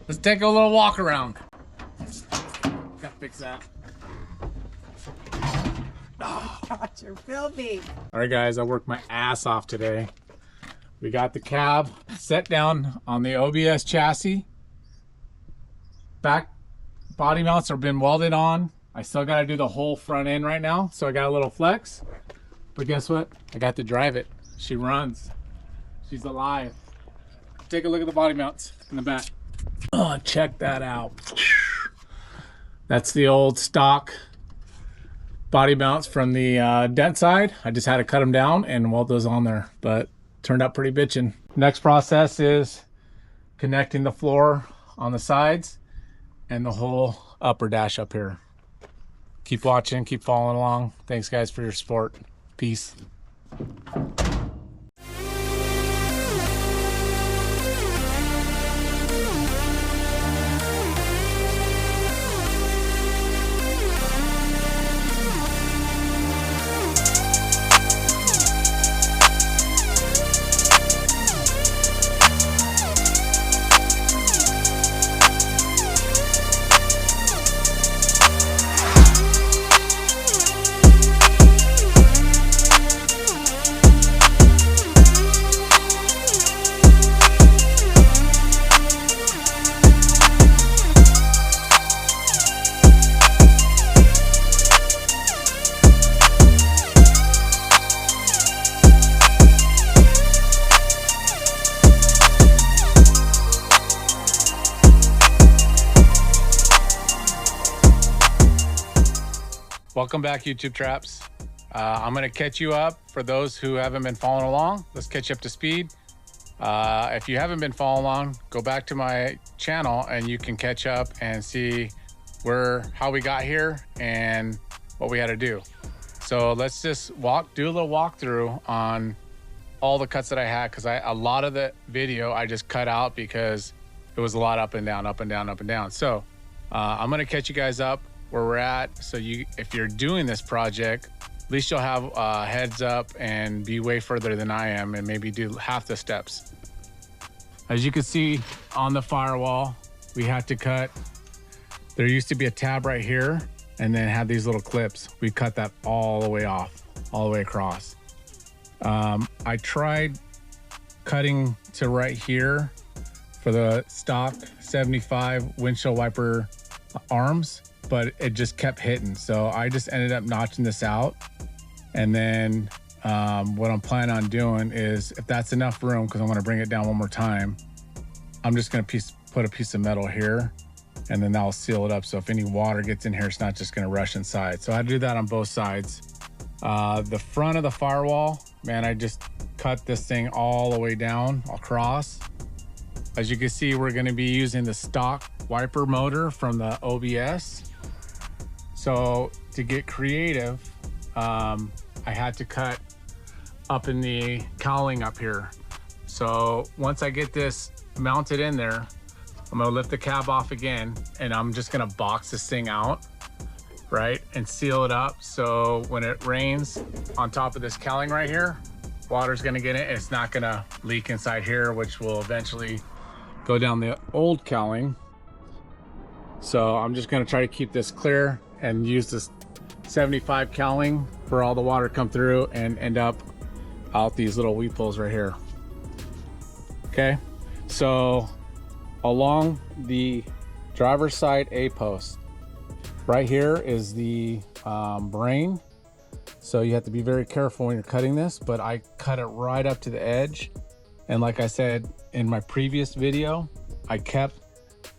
Let's take a little walk around. Gotta fix that. Oh, God, you're filthy. All right, guys, I worked my ass off today. We got the cab set down on the OBS chassis. Back body mounts have been welded on. I still got to do the whole front end right now, so I got a little flex. But guess what? I got to drive it. She runs. She's alive. Take a look at the body mounts in the back. Oh, check that out. That's the old stock body mounts from the Dentside. I just had to cut them down and weld those on there, but turned out pretty bitchin'. Next process is connecting the floor on the sides and the whole upper dash up here. Keep watching, keep following along. Thanks guys for your support. Peace. Welcome back, YouTube Traps. I'm gonna catch you up for those who haven't been following along. Let's catch you up to speed. If you haven't been following along, go back to my channel and you can catch up and see how we got here and what we had to do. So let's just do a little walkthrough on all the cuts that I had, because a lot of the video I just cut out because it was a lot up and down, up and down, up and down. So I'm gonna catch you guys up where we're at, so if you're doing this project, at least you'll have a heads up and be way further than I am and maybe do half the steps. As you can see on the firewall, we had to cut, there used to be a tab right here and then had these little clips. We cut that all the way off, all the way across. I tried cutting to right here for the stock 75 windshield wiper arms, but it just kept hitting. So I just ended up notching this out. And then what I'm planning on doing is, if that's enough room, because I'm gonna bring it down one more time, I'm just gonna put a piece of metal here, and then that'll seal it up. So if any water gets in here, it's not just gonna rush inside. So I do that on both sides. The front of the firewall, man, I just cut this thing all the way down across. As you can see, we're gonna be using the stock wiper motor from the OBS. So to get creative, I had to cut up in the cowling up here. So once I get this mounted in there, I'm gonna lift the cab off again, and I'm just gonna box this thing out, right? And seal it up. So when it rains on top of this cowling right here, water's gonna get in, and it's not gonna leak inside here, which will eventually go down the old cowling. So I'm just gonna try to keep this clear and use this 75 cowling for all the water to come through and end up out these little weep holes right here. Okay, so along the driver's side A post, right here is the brain. So you have to be very careful when you're cutting this, but I cut it right up to the edge. And like I said in my previous video, I kept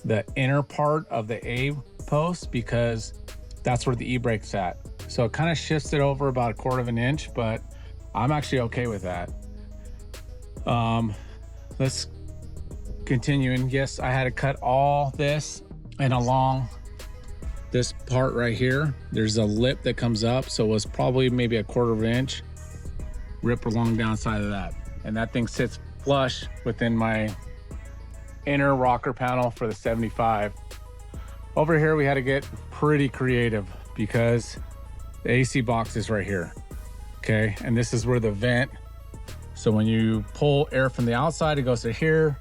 the inner part of the A post because that's where the e-brake's at. So it kind of shifts it over about 1/4 of an inch, but I'm actually okay with that. Let's continue. And yes, I had to cut all this, and along this part right here, there's a lip that comes up. So it was probably maybe 1/4 of an inch rip along downside of that. And that thing sits flush within my inner rocker panel for the 75. Over here, we had to get pretty creative because the AC box is right here. Okay, and this is where the vent, so when you pull air from the outside, it goes to here.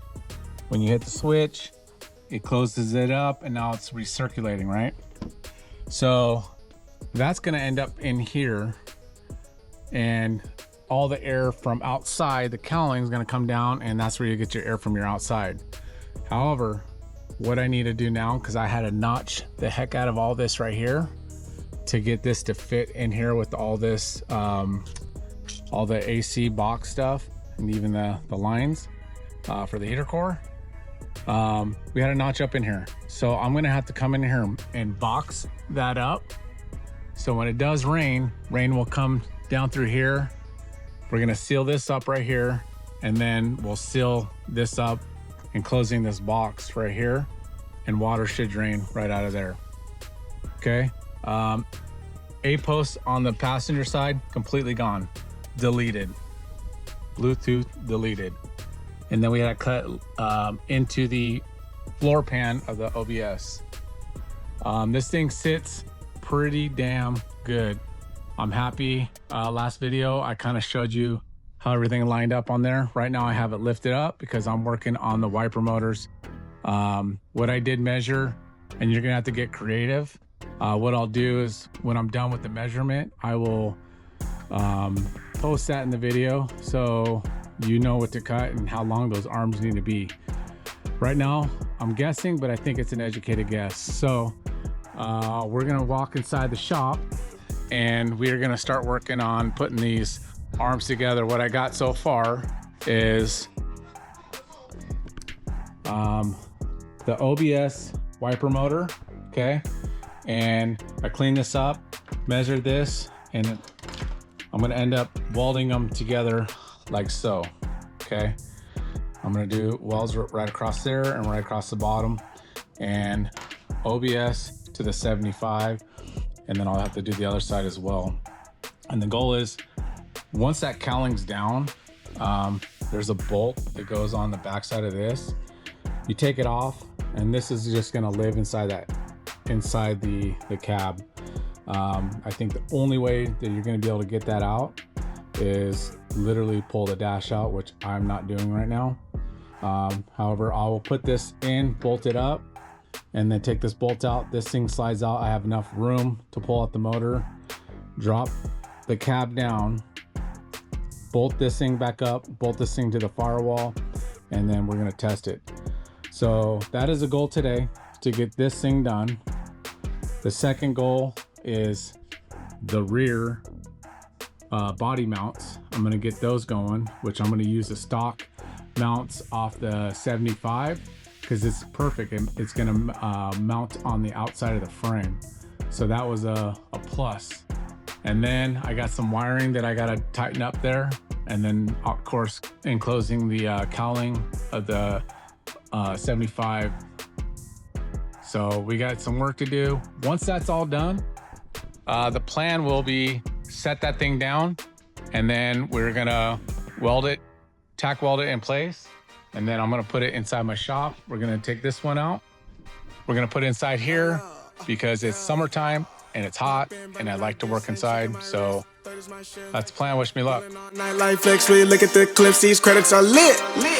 When you hit the switch, it closes it up, and now it's recirculating, right? So that's gonna end up in here, and all the air from outside the cowling is gonna come down, and that's where you get your air from your outside. However, what I need to do now, because I had to notch the heck out of all this right here to get this to fit in here with all this, all the AC box stuff, and even the lines for the heater core. We had a notch up in here. So I'm gonna have to come in here and box that up. So when it does rain, rain will come down through here. We're gonna seal this up right here, and then we'll seal this up, enclosing this box right here, and water should drain right out of there. Okay. A post on the passenger side, completely gone, deleted, Bluetooth deleted. And then we had to cut into the floor pan of the OBS. This thing sits pretty damn good. I'm happy. Last video, I kind of showed you how everything lined up on there. Right now I have it lifted up because I'm working on the wiper motors. What I did measure, and you're gonna have to get creative. What I'll do is when I'm done with the measurement, I will post that in the video so you know what to cut and how long those arms need to be. Right now, I'm guessing, but I think it's an educated guess. So we're gonna walk inside the shop, and we are gonna start working on putting these arms together. What I got so far is the OBS wiper motor, okay? And I cleaned this up, measured this, and I'm gonna end up welding them together like so, okay? I'm gonna do welds right across there and right across the bottom, and OBS to the 75, and then I'll have to do the other side as well. And the goal is, once that cowling's down, there's a bolt that goes on the back side of this. You take it off, and this is just gonna live inside the cab. I think the only way that you're gonna be able to get that out is literally pull the dash out, which I'm not doing right now. However, I will put this in, bolt it up, and then take this bolt out. This thing slides out. I have enough room to pull out the motor, drop the cab down, bolt this thing back up, bolt this thing to the firewall, and then we're gonna test it. So that is a goal today, to get this thing done. The second goal is the rear body mounts. I'm gonna get those going, which I'm gonna use the stock mounts off the 75 because it's perfect, and it's gonna mount on the outside of the frame. So that was a plus. And then I got some wiring that I gotta tighten up there, and then of course enclosing the cowling of the 75. So we got some work to do. Once that's all done, the plan will be set that thing down, and then we're gonna weld it, tack weld it in place, and then I'm gonna put it inside my shop. We're gonna take this one out. We're gonna put it inside here because it's summertime and it's hot, and I like to work inside. So that's the plan. Wish me luck. Nightlife flex, we look at the clips, these credits are lit.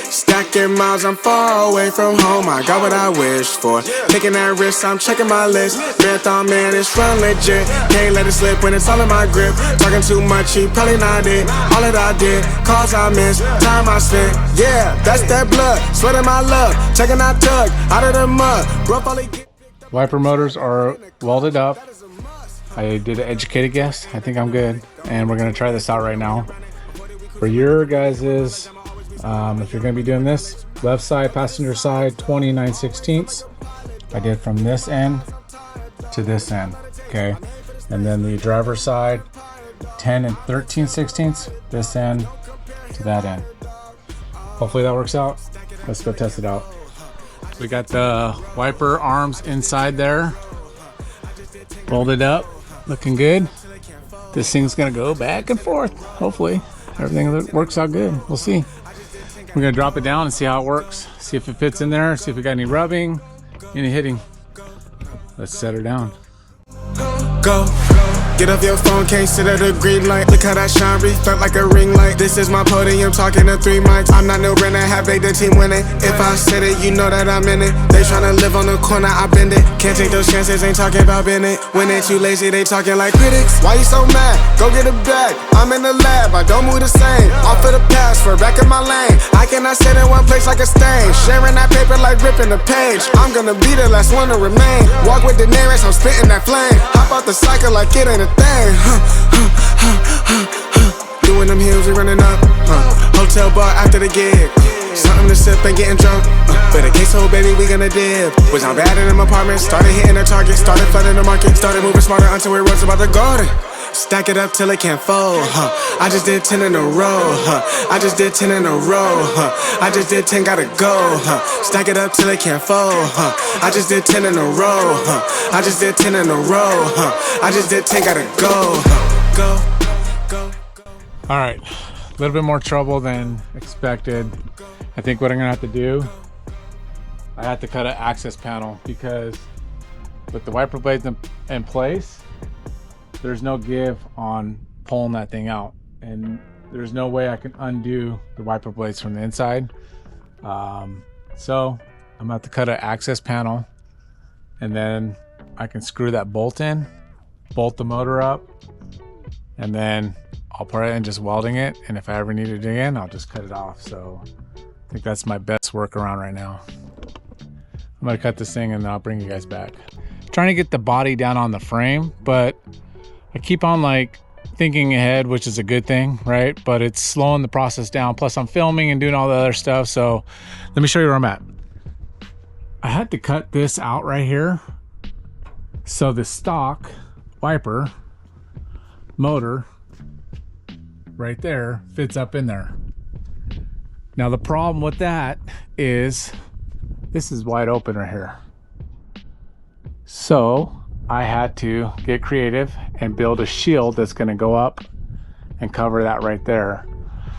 Stacking miles, I'm far away from home, I got what I wished for. Taking that risk, I'm checking my list. Marathon man, it's run legit. Can't let it slip when it's all in my grip. Talking too much, he probably not it. All that I did, calls I missed, time I spent. Yeah, that's that blood, sweating my love. Checking that tug, out of the mud. Wiper motors are welded up. I did an educated guess. I think I'm good. And we're gonna try this out right now. For your guys's, if you're gonna be doing this, left side, passenger side, 29/16. I did from this end to this end, okay? And then the driver side, 10 and 13/16, this end to that end. Hopefully that works out. Let's go test it out. We got the wiper arms inside there, welded up, looking good. This thing's gonna go back and forth. Hopefully everything works out good. We'll see. We're gonna drop it down and see how it works. See if it fits in there, see if we got any rubbing, any hitting. Let's set her down. Go. Get off your phone, can't sit at a green light. Look how that shine reflect like a ring light. This is my podium, talking to 3 mics. I'm not no Brennan, have they the team winning. If I said it, you know that I'm in it. They tryna live on the corner, I bend it. Can't take those chances, ain't talking about Bennett. When they too lazy, they talking like critics. Why you so mad? Go get a bag. I'm in the lab, I don't move the same. Off of the pass, for back in my lane. I cannot sit in one place like a stain. Sharing that paper like ripping the page. I'm gonna be the last one to remain. Walk with the nearest, I'm spitting that flame. Hop out the cycle like it ain't a thing. Doing them hills, we running up. Hotel bar after the gig. Something to sip and getting drunk. For the queso, baby, we gonna dip. Was I bad in them apartments? Started hitting the target. Started flooding the market. Started moving smarter until we rose about the garden. Stack it up till it can't fold. I just did 10 in a row. I just did 10 in a row. I just did 10, gotta go. Stack it up till it can't fold. I just did 10 in a row. I just did 10 in a row. I just did 10, gotta go. Go. All right, a little bit more trouble than expected. I think what I'm gonna have to do, I have to cut an access panel because with the wiper blades in place, there's no give on pulling that thing out, and there's no way I can undo the wiper blades from the inside. So I'm gonna have to cut an access panel, and then I can screw that bolt in, bolt the motor up, and then I'll put it in just welding it. And if I ever need it again, I'll just cut it off. So I think that's my best workaround right now. I'm gonna cut this thing and then I'll bring you guys back. Trying to get the body down on the frame, but I keep on like thinking ahead, which is a good thing, right? But it's slowing the process down. Plus I'm filming and doing all the other stuff. So let me show you where I'm at. I had to cut this out right here. So the stock wiper motor right there fits up in there. Now the problem with that is this is wide open right here. So I had to get creative and build a shield that's going to go up and cover that right there.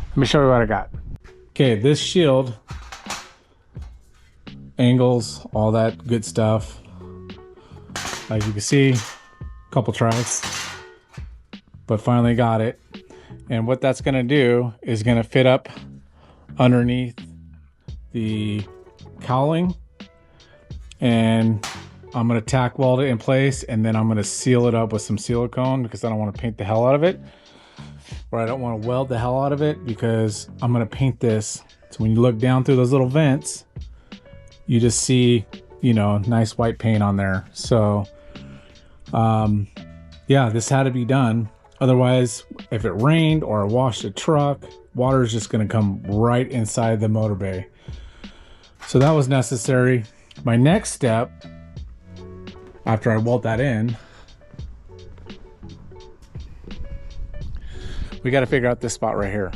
Let me show you what I got. Okay, this shield, angles, all that good stuff. As you can see, a couple tries, but finally got it. And what that's going to do is going to fit up underneath the cowling, and I'm going to tack weld it in place, and then I'm going to seal it up with some silicone because I don't want to paint the hell out of it, or I don't want to weld the hell out of it because I'm going to paint this. So when you look down through those little vents, you just see, you know, nice white paint on there. So yeah, this had to be done. Otherwise, if it rained or I washed a truck, water is just going to come right inside the motor bay. So that was necessary. My next step, after I weld that in, we got to figure out this spot right here.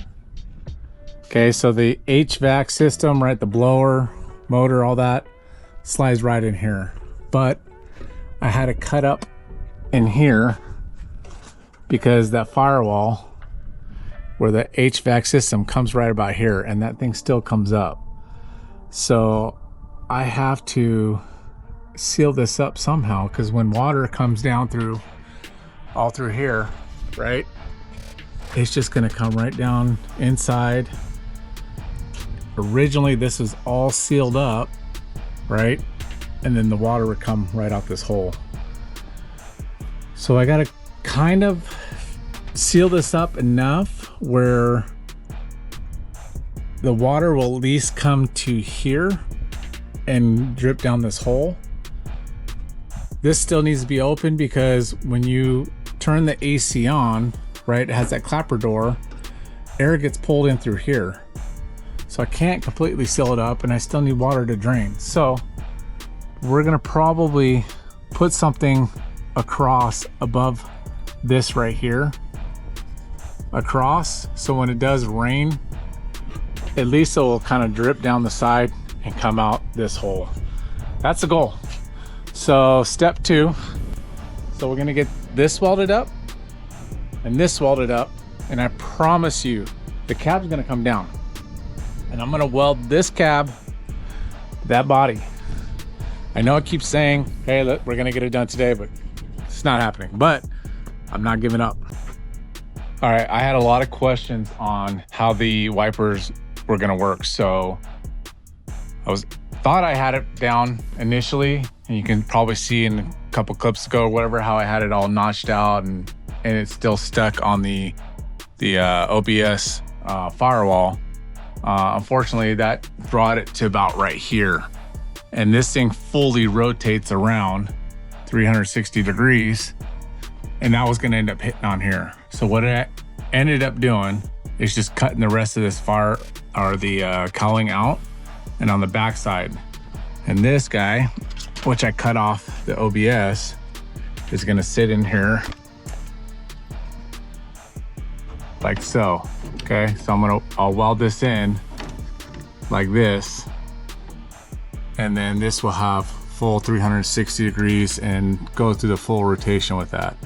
Okay, so the HVAC system, right, the blower, motor, all that slides right in here. But I had to cut up in here because that firewall where the HVAC system comes right about here, and that thing still comes up. So I have to seal this up somehow, because when water comes down through all through here, right, it's just going to come right down inside. Originally this is all sealed up, right, and then the water would come right out this hole. So I got to kind of seal this up enough where the water will at least come to here and drip down this hole. This still needs to be open because when you turn the AC on, right, it has that clapper door, air gets pulled in through here. So I can't completely seal it up, and I still need water to drain. So we're gonna probably put something across above this right here, across, so when it does rain, at least it will kind of drip down the side and come out this hole. That's the goal. So step 2, so we're gonna get this welded up and this welded up, and I promise you the cab's gonna come down, and I'm gonna weld this cab, that body. I know I keep saying, hey, look, we're gonna get it done today, but it's not happening. But I'm not giving up. All right, I had a lot of questions on how the wipers were gonna work. So thought I had it down initially, and you can probably see in a couple clips ago or whatever how I had it all notched out and it's still stuck on the OBS firewall. Unfortunately, that brought it to about right here. And this thing fully rotates around 360 degrees, and that was gonna end up hitting on here. So what I ended up doing is just cutting the rest of this the cowling out and on the back side. And this guy, which I cut off the OBS, is gonna sit in here like so. Okay, so I'll weld this in like this, and then this will have full 360 degrees and go through the full rotation with that.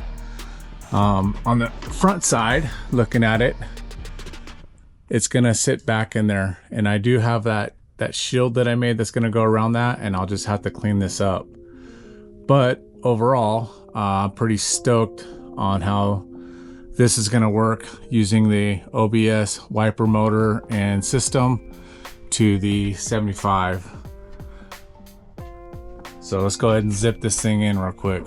On the front side, looking at it, it's gonna sit back in there, and I do have that shield that I made that's gonna go around that, and I'll just have to clean this up. But overall, I'm pretty stoked on how this is gonna work using the OBS wiper motor and system to the 75. So let's go ahead and zip this thing in real quick.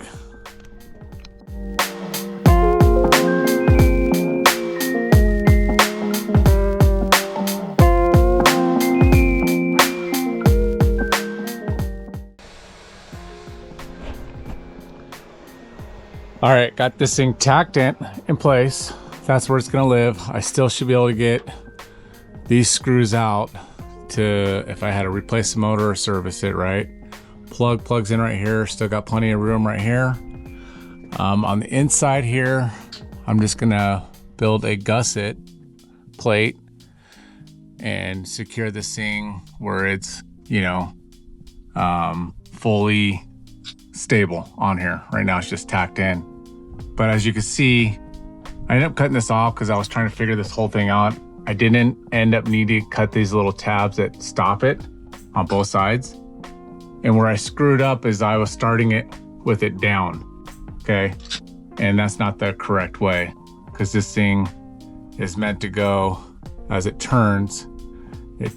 All right, got this thing tacked in place. That's where it's gonna live. I still should be able to get these screws out to, if I had to replace the motor or service it, right? Plugs in right here. Still got plenty of room right here. On the inside here, I'm just gonna build a gusset plate and secure this thing where it's, fully stable on here. Right now it's just tacked in. But as you can see, I ended up cutting this off because I was trying to figure this whole thing out. I didn't end up needing to cut these little tabs that stop it on both sides. And where I screwed up is I was starting it with it down, okay? And that's not the correct way, because this thing is meant to go as it turns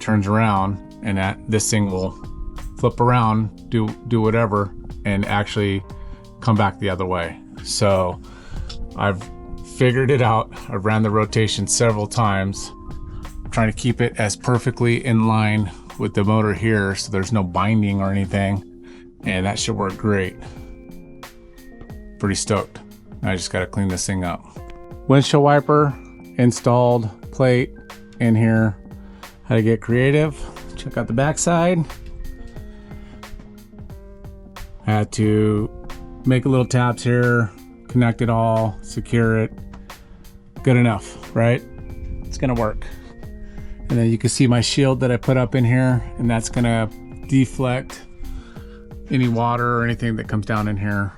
around, and this thing will flip around, do whatever, and actually come back the other way. So I've figured it out. I've ran the rotation several times. I'm trying to keep it as perfectly in line with the motor here so there's no binding or anything, and that should work great. Pretty stoked. I just got to clean this thing up. Windshield wiper installed, plate in here. How to get creative. Check out the back side. Had to make a little tabs here, connect it all, secure it. Good enough, right? It's gonna work. And then you can see my shield that I put up in here, and that's gonna deflect any water or anything that comes down in here,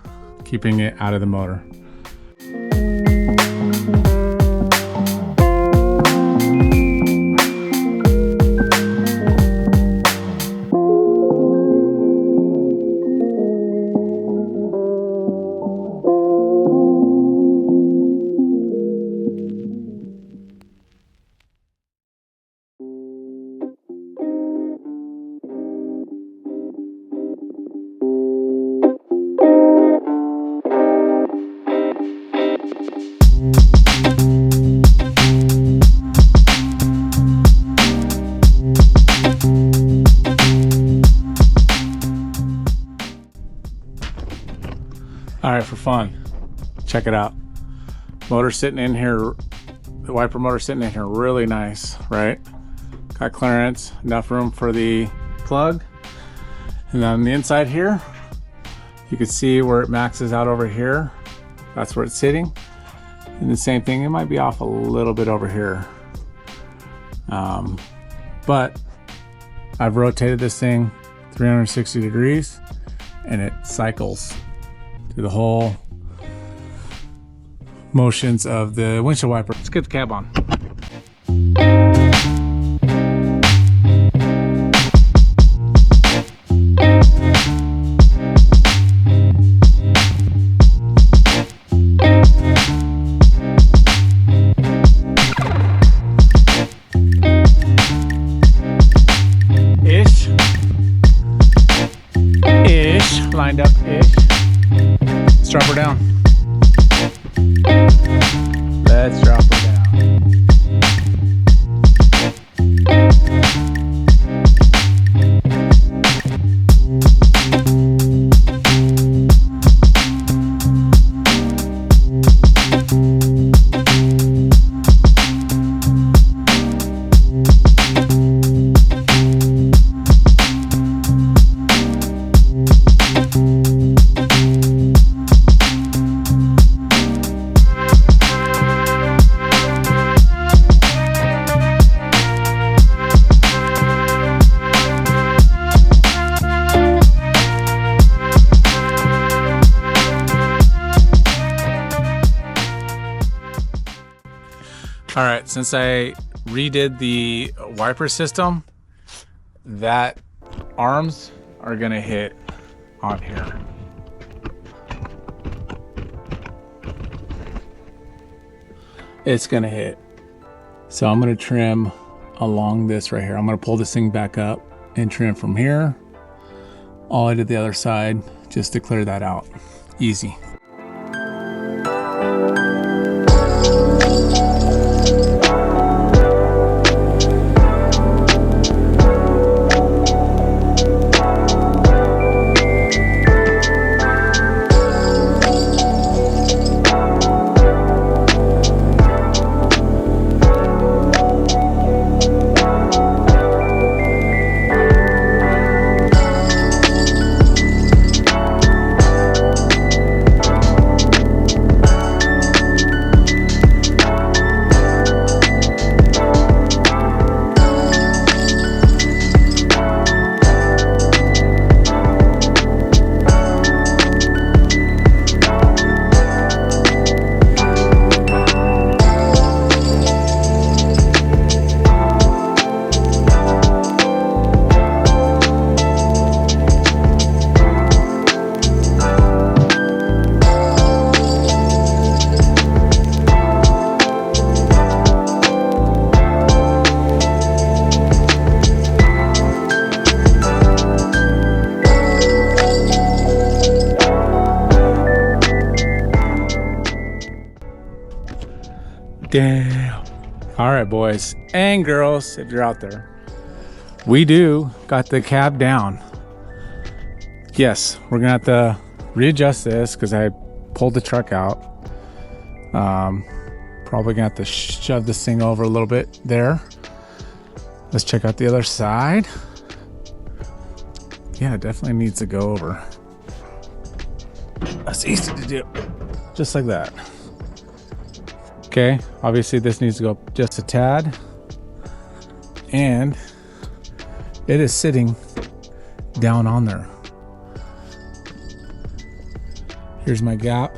keeping it out of the motor. All right, for fun, check it out. Motor sitting in here, the wiper motor sitting in here really nice, right? Got clearance, enough room for the plug. And then on the inside here, you can see where it maxes out over here. That's where it's sitting. And the same thing, it might be off a little bit over here. But I've rotated this thing 360 degrees and it cycles through the whole motions of the windshield wiper. Let's get the cab on. lined up ish. Let's drop her down. Let's drop her down. All right, since I redid the wiper system, that arms are gonna hit on here. It's gonna hit. So I'm gonna trim along this right here. I'm gonna pull this thing back up and trim from here all the way to the other side just to clear that out. Easy. Damn. All right, boys and girls, if you're out there, we do got the cab down. Yes, we're gonna have to readjust this because I pulled the truck out. Probably gonna have to shove this thing over a little bit there. Let's check out the other side. Yeah, it definitely needs to go over. That's easy to do, just like that. Okay, obviously this needs to go just a tad, and it is sitting down on there. Here's my gap.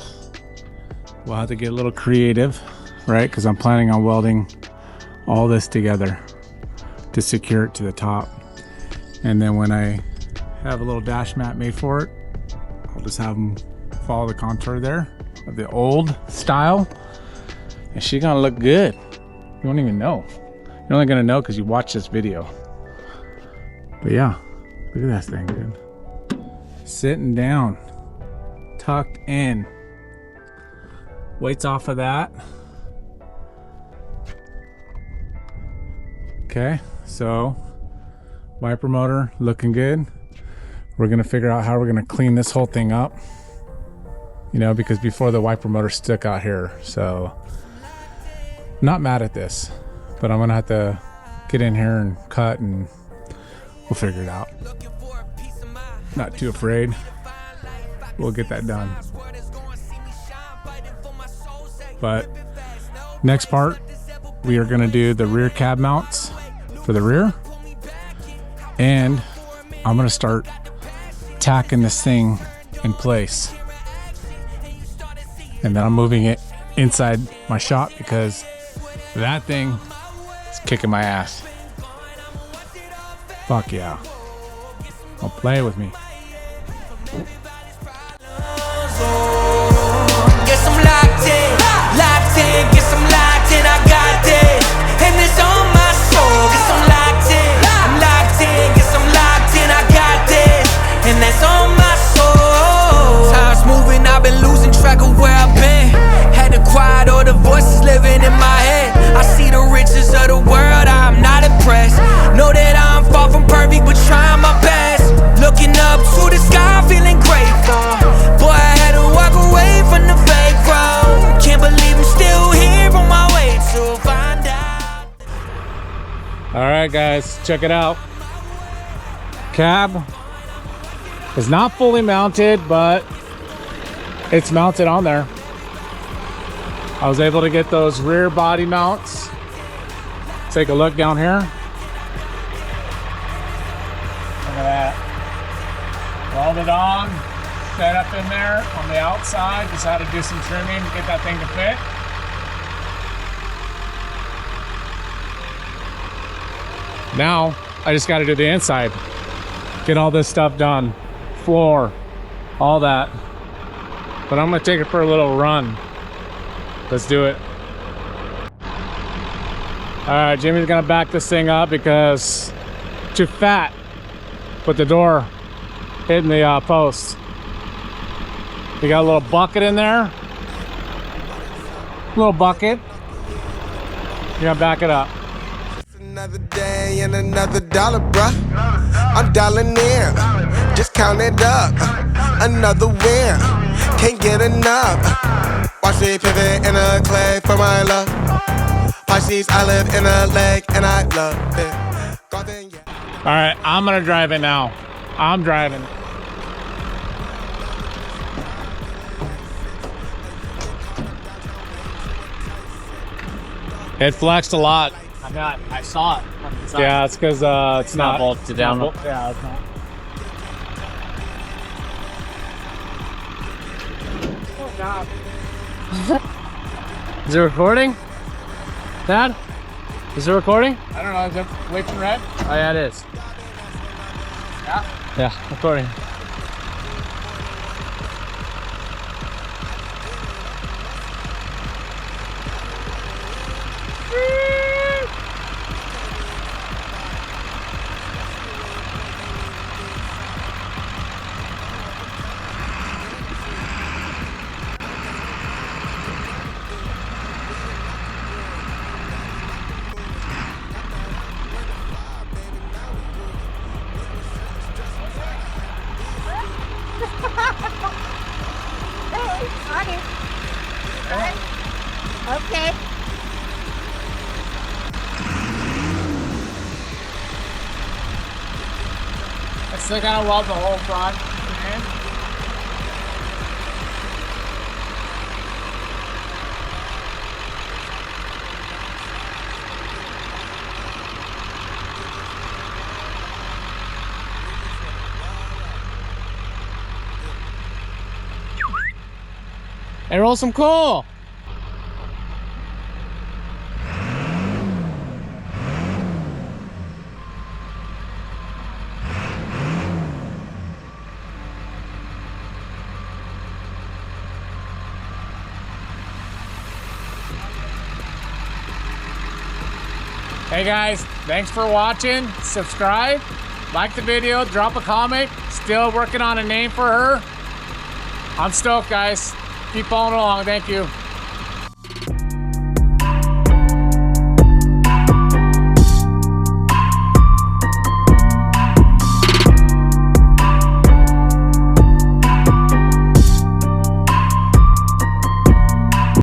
We'll have to get a little creative, right? Because I'm planning on welding all this together to secure it to the top. And then when I have a little dash mat made for it, I'll just have them follow the contour there of the old style. And she's gonna look good. You won't even know. You're only gonna know because you watch this video. But yeah, look at that thing, dude. Sitting down, tucked in. Weights off of that. Okay, so wiper motor looking good. We're gonna figure out how we're gonna clean this whole thing up. You know, because before the wiper motor stuck out here, so. Not mad at this, but I'm gonna have to get in here and cut and we'll figure it out. Not too afraid. We'll get that done. But next part, we are gonna do the rear cab mounts for the rear. And I'm gonna start tacking this thing in place. And then I'm moving it inside my shop because that thing is kicking my ass. Fuck yeah. Don't play with me. Guess I'm locked in, guess I'm locked in, I got this, and it's on my soul. Guess I'm locked in, guess I'm locked in, I got this, and that's on my soul. All right, guys, check it out. Cab is not fully mounted, but it's mounted on there. I was able to get those rear body mounts. Take a look down here. Look at that. Welded on, set up in there on the outside. Just had to do some trimming to get that thing to fit. Now, I just got to do the inside. Get all this stuff done. Floor, all that. But I'm going to take it for a little run. Let's do it. All right, Jimmy's going to back this thing up because it's too fat with the door hitting the post. We got a little bucket in there. Little bucket. You're going to back it up. Another day and another dollar, bruh. I'm dialing in, just count it up. Another win, can't get enough. Watch me pivot in a clay for my love. Pisces, I live in a lake and I love it. All right, I'm gonna drive it now. I'm driving. It flexed a lot. I saw it. Yeah, it's because it's not bolted down. Yeah, it's not. Oh, God. Is it recording? Dad? Is it recording? I don't know. Is it waving red? Oh yeah, it is. Yeah. Yeah, recording. Okay. I still gotta weld the whole front. Hey, roll some coal. Hey guys, thanks for watching. Subscribe, like the video, drop a comment. Still working on a name for her. I'm stoked, guys. Keep following along. Thank you.